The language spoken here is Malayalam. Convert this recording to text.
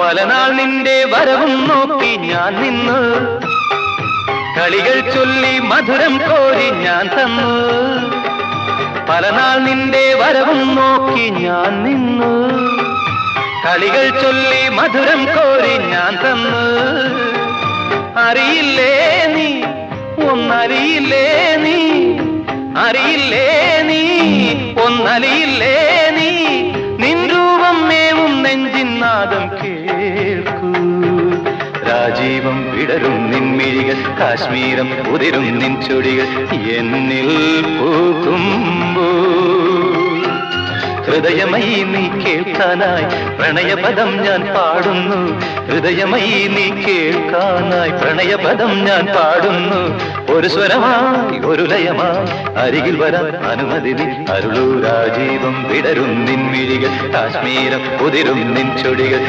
പലനാൾ നിന്റെ വരവും നോക്കി ഞാൻ നിന്നു, കളികൾ ചൊല്ലി മധുരം കോരി ഞാൻ തന്നു. പലനാൾ നിന്റെ വരവും നോക്കി ഞാൻ നിന്നു, കളികൾ ചൊല്ലി മധുരം കോരി ഞാൻ തന്നു. അറിയില്ലേ നീ, ഒന്നറിയില്ലേ നീ, അറിയില്ലേ നീ, ഒന്നറിയില്ലേ നീ, നിൻ രൂപം മേവും നെഞ്ചിൻ നാദം കേൾക്കൂ. രാജീവം വിടരും നിൻമിഴികൾ, കാശ്മീരം ഉതിരും നിൻ ചൊടികൾ എന്നിൽ പൂക്കുമ്പോ. ഹൃദയമയി നീ കേൾക്കാനായി പ്രണയപദം ഞാൻ പാടുന്നു, ഹൃദയമയി നീ കേൾക്കാനായി പ്രണയപദം ഞാൻ പാടുന്നു. ഒരു സ്വരമായി ഒരു ലയമായി അരികിൽ വരാൻ അനുമതി നീ അരുളൂ. രാജീവം വിടരും നിൻമിഴികൾ, കാശ്മീരം ഉതിരും നിൻ ചൊടികൾ